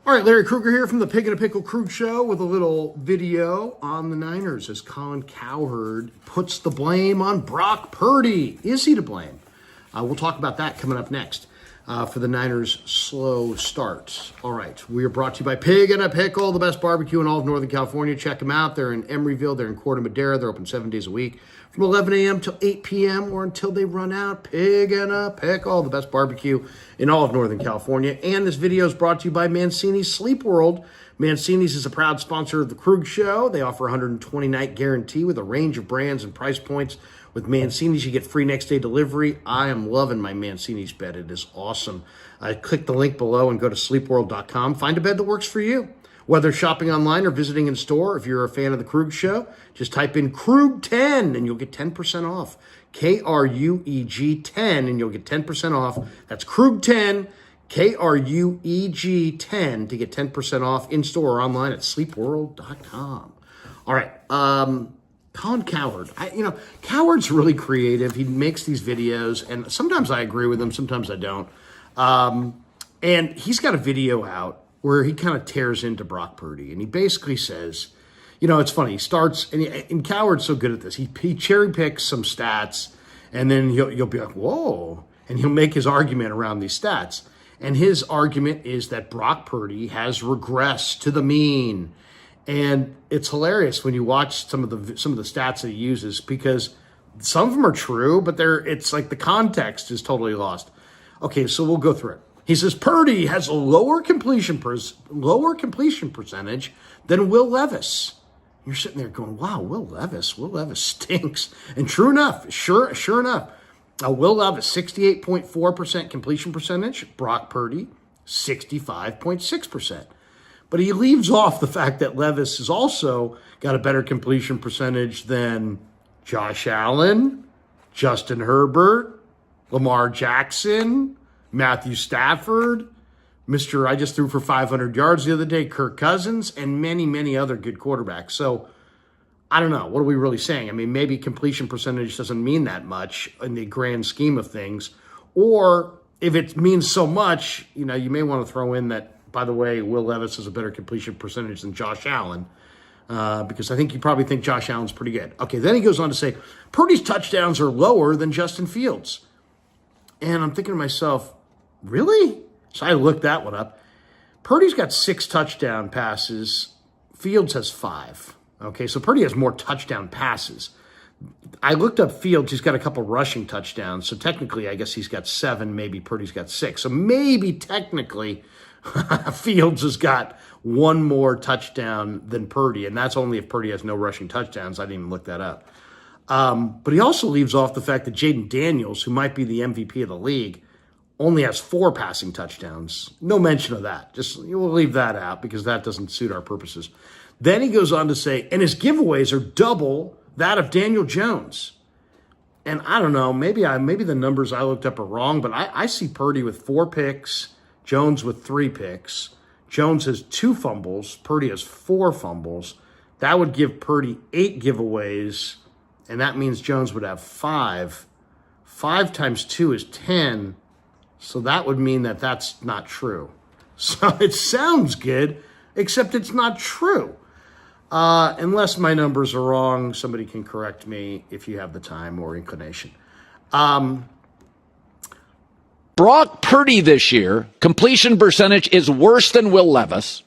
All right, Larry Krueger here from the Pig and a Pickle Krug Show with a little video on the Niners as Colin Cowherd puts the blame on Brock Purdy. Is he to blame? We'll talk about that coming up next for the Niners' slow start. All right, we are brought to you by Pig and a Pickle, the best barbecue in all of Northern California. Check them out. They're in Emeryville. They're in Corte Madera. They're open 7 days a week from 11 a.m. till 8 p.m. or until they run out. Pig and a Pickle, the best barbecue in all of Northern California. And this video is brought to you by Mancini's Sleep World. Mancini's is a proud sponsor of the Krug Show. They offer a 120-night guarantee with a range of brands and price points. With Mancini's, you get free next-day delivery. I am loving my Mancini's bed. It is awesome. Click the link below and go to sleepworld.com. Find a bed that works for you. Whether shopping online or visiting in store, if you're a fan of the Krug Show, just type in Krug10 and you'll get 10% off. Krug 10 and you'll get 10% off. That's Krug10, Krug 10 to get 10% off in store or online at sleepworld.com. All right. Colin Cowherd. Cowherd's really creative. He makes these videos, and sometimes I agree with him, sometimes I don't. And he's got a video out where he kind of tears into Brock Purdy, and he basically says, it's funny. He starts, and Cowherd's so good at this. He cherry picks some stats, and then you'll be like, whoa, and he'll make his argument around these stats. And his argument is that Brock Purdy has regressed to the mean. And it's hilarious when you watch some of the stats that he uses, because some of them are true, but it's like the context is totally lost. Okay, so we'll go through it. He says Purdy has a lower completion percentage than Will Levis. You're sitting there going, "Wow, Will Levis stinks." And true enough, sure enough, Will Levis 68.4% completion percentage, Brock Purdy 65.6%. But he leaves off the fact that Levis has also got a better completion percentage than Josh Allen, Justin Herbert, Lamar Jackson, Matthew Stafford, Mr. I just threw for 500 yards the other day, Kirk Cousins, and many, many other good quarterbacks. So I don't know. What are we really saying? I mean, maybe completion percentage doesn't mean that much in the grand scheme of things. Or if it means so much, you may want to throw in that, by the way, Will Levis has a better completion percentage than Josh Allen, because I think you probably think Josh Allen's pretty good. Okay, then he goes on to say, Purdy's touchdowns are lower than Justin Fields. And I'm thinking to myself, really? So I looked that one up. Purdy's got 6 touchdown passes. Fields has 5. Okay, so Purdy has more touchdown passes. I looked up Fields. He's got a couple rushing touchdowns. So technically, I guess he's got 7. Maybe Purdy's got 6. So maybe technically Fields has got 1 more touchdown than Purdy, and that's only if Purdy has no rushing touchdowns. I didn't even look that up. But he also leaves off the fact that Jaden Daniels, who might be the MVP of the league, only has 4 passing touchdowns. No mention of that. We'll leave that out because that doesn't suit our purposes. Then he goes on to say, and his giveaways are double that of Daniel Jones. And I don't know, maybe the numbers I looked up are wrong, but I see Purdy with 4 picks, Jones with 3 picks. Jones has 2 fumbles. Purdy has 4 fumbles. That would give Purdy 8 giveaways, and that means Jones would have 5. 5 times 2 is 10, so that would mean that that's not true. So it sounds good, except it's not true. Unless my numbers are wrong, somebody can correct me if you have the time or inclination. Brock Purdy this year, completion percentage is worse than Will Levis.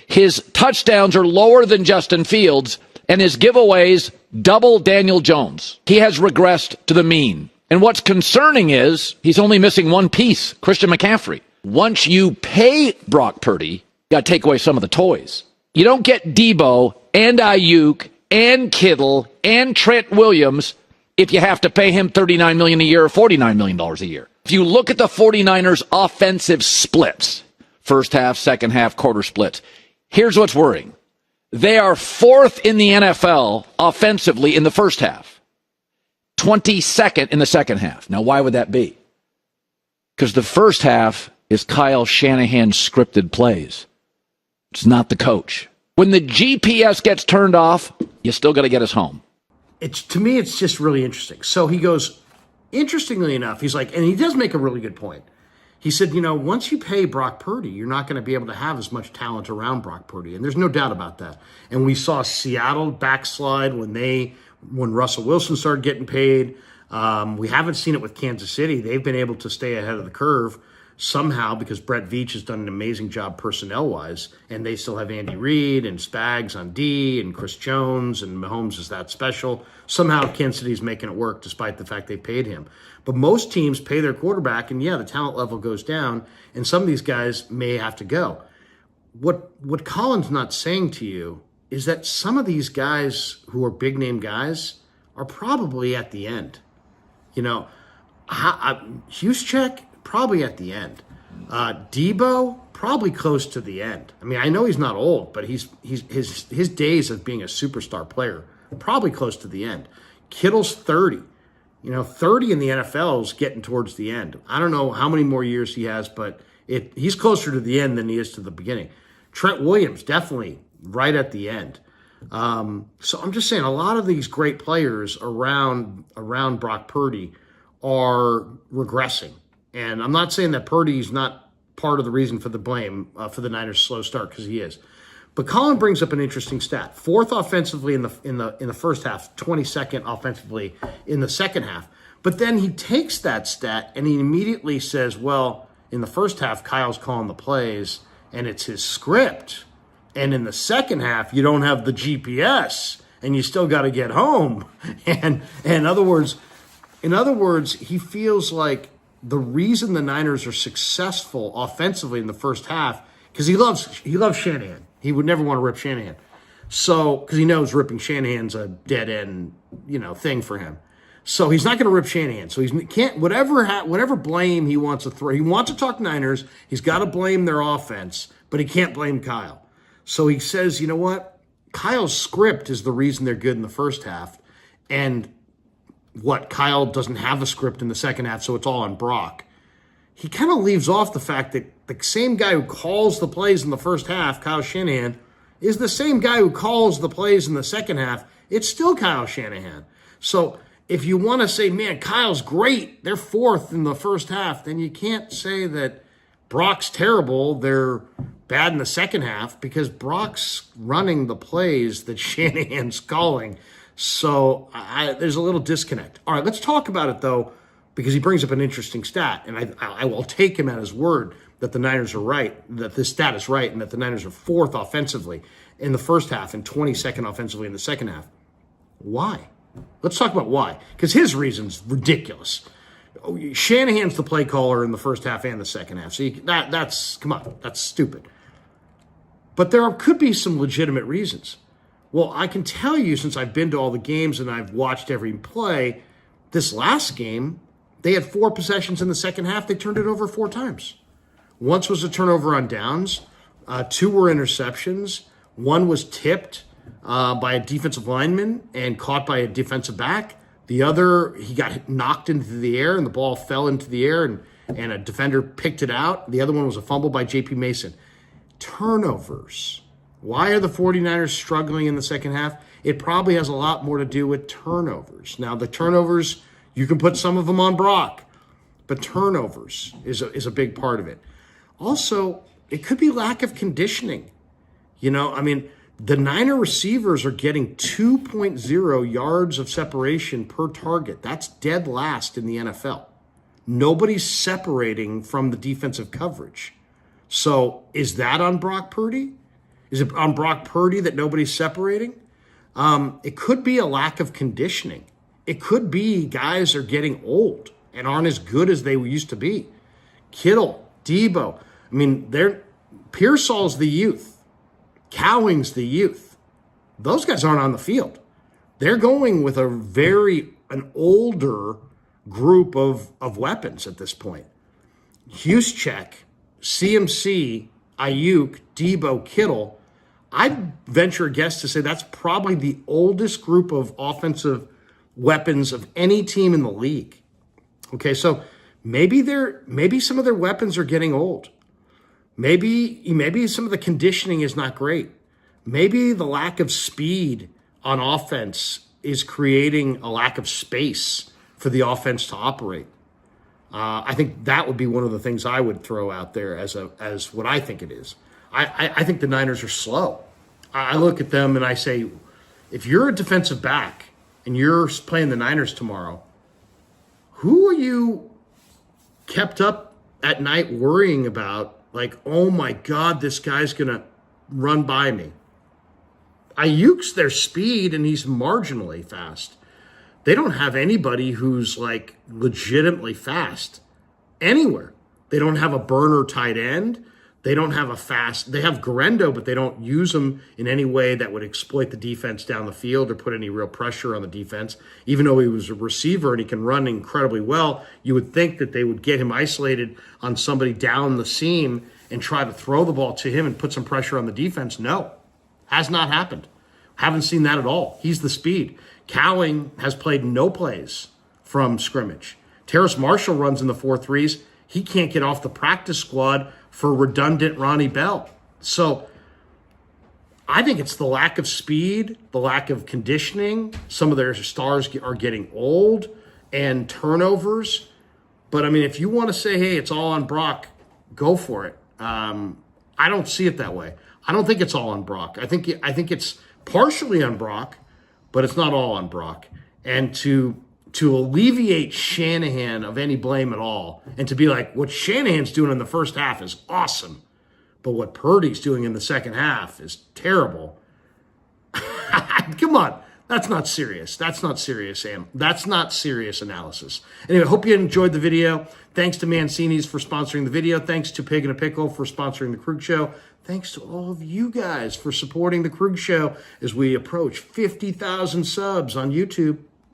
His touchdowns are lower than Justin Fields, and his giveaways double Daniel Jones. He has regressed to the mean. And what's concerning is he's only missing one piece, Christian McCaffrey. Once you pay Brock Purdy, you got to take away some of the toys. You don't get Debo and Ayuk and Kittle and Trent Williams if you have to pay him $39 million a year or $49 million a year. If you look at the 49ers' offensive splits, first half, second half, quarter splits, here's what's worrying. They are 4th in the NFL offensively in the first half, 22nd in the second half. Now, why would that be? Because the first half is Kyle Shanahan's scripted plays. It's not the coach. When the GPS gets turned off, you still got to get us home. To me, it's just really interesting. So he goes, interestingly enough, he's like, and he does make a really good point. he said, once you pay Brock Purdy, you're not going to be able to have as much talent around Brock Purdy. And there's no doubt about that. And we saw Seattle backslide when Russell Wilson started getting paid. We haven't seen it with Kansas City. They've been able to stay ahead of the curve somehow because Brett Veach has done an amazing job personnel-wise, and they still have Andy Reid and Spags on D and Chris Jones, and Mahomes is that special. Somehow Kansas City's making it work despite the fact they paid him. But most teams pay their quarterback, and the talent level goes down, and some of these guys may have to go. What Colin's not saying to you is that some of these guys who are big-name guys are probably at the end. Juszczyk, probably at the end. Debo, probably close to the end. I mean, I know he's not old, but his days of being a superstar player, probably close to the end. Kittle's 30. 30 in the NFL is getting towards the end. I don't know how many more years he has, but he's closer to the end than he is to the beginning. Trent Williams, definitely right at the end. So I'm just saying a lot of these great players around Brock Purdy are regressing. And I'm not saying that Purdy's not part of the reason for the blame for the Niners' slow start, because he is. But Colin brings up an interesting stat: 4th offensively in the first half, 22nd offensively in the second half. But then he takes that stat and he immediately says, well, in the first half, Kyle's calling the plays and it's his script. And in the second half, you don't have the GPS and you still got to get home. And in other words, he feels like the reason the Niners are successful offensively in the first half, because he loves Shanahan. He would never want to rip Shanahan. So, because he knows ripping Shanahan's a dead end, thing for him. So he's not going to rip Shanahan. So he can't, whatever blame he wants to throw. He wants to talk Niners. He's got to blame their offense, but he can't blame Kyle. So he says, you know what? Kyle's script is the reason they're good in the first half. And Kyle doesn't have a script in the second half, so it's all on Brock. He kind of leaves off the fact that the same guy who calls the plays in the first half, Kyle Shanahan, is the same guy who calls the plays in the second half. It's still Kyle Shanahan. So if you want to say, man, Kyle's great, they're 4th in the first half, then you can't say that Brock's terrible, they're bad in the second half, because Brock's running the plays that Shanahan's calling. So there's a little disconnect. All right, let's talk about it, though, because he brings up an interesting stat, and I will take him at his word that the Niners are right, that this stat is right, and that the Niners are 4th offensively in the first half and 22nd offensively in the second half. Why? Let's talk about why, because his reason's ridiculous. Shanahan's the play caller in the first half and the second half. So that's stupid. But there could be some legitimate reasons. Well, I can tell you, since I've been to all the games and I've watched every play, this last game, they had 4 possessions in the second half. They turned it over 4 times. Once was a turnover on downs. 2 were interceptions. 1 was tipped by a defensive lineman and caught by a defensive back. The other, he got knocked into the air and the ball fell into the air and a defender picked it out. The other one was a fumble by J.P. Mason. Turnovers. Why are the 49ers struggling in the second half? It probably has a lot more to do with turnovers. Now, the turnovers, you can put some of them on Brock, but turnovers is a big part of it. Also, it could be lack of conditioning. The Niner receivers are getting 2.0 yards of separation per target. That's dead last in the NFL. Nobody's separating from the defensive coverage. So is that on Brock Purdy? Is it on Brock Purdy that nobody's separating? It could be a lack of conditioning. It could be guys are getting old and aren't as good as they used to be. Kittle, Debo. Pearsall's the youth. Cowing's the youth. Those guys aren't on the field. They're going with an older group of weapons at this point. Juszczyk, CMC, Ayuk, Debo, Kittle. I'd venture a guess to say that's probably the oldest group of offensive weapons of any team in the league. Okay, so maybe some of their weapons are getting old. Maybe some of the conditioning is not great. Maybe the lack of speed on offense is creating a lack of space for the offense to operate. I think that would be one of the things I would throw out there as what I think it is. I think the Niners are slow. I look at them and I say, if you're a defensive back and you're playing the Niners tomorrow, who are you kept up at night worrying about? Like, oh my God, this guy's going to run by me. Ayuk's their speed and he's marginally fast. They don't have anybody who's like legitimately fast anywhere. They don't have a burner tight end. They don't have they have Garendo, but they don't use him in any way that would exploit the defense down the field or put any real pressure on the defense. Even though he was a receiver and he can run incredibly well, you would think that they would get him isolated on somebody down the seam and try to throw the ball to him and put some pressure on the defense. No, has not happened. Haven't seen that at all. He's the speed. Cowling has played no plays from scrimmage. Terrace Marshall runs in the 4.3s. He can't get off the practice squad for redundant Ronnie Bell. So I think it's the lack of speed, the lack of conditioning. Some of their stars are getting old and turnovers. But I mean, if you want to say, hey, it's all on Brock, go for it. I don't see it that way. I don't think it's all on Brock. I think it's partially on Brock, but it's not all on Brock. And to alleviate Shanahan of any blame at all, and to be like, what Shanahan's doing in the first half is awesome, but what Purdy's doing in the second half is terrible. Come on. That's not serious. That's not serious, Sam. That's not serious analysis. Anyway, I hope you enjoyed the video. Thanks to Mancini's for sponsoring the video. Thanks to Pig and a Pickle for sponsoring the Krug Show. Thanks to all of you guys for supporting the Krug Show as we approach 50,000 subs on YouTube.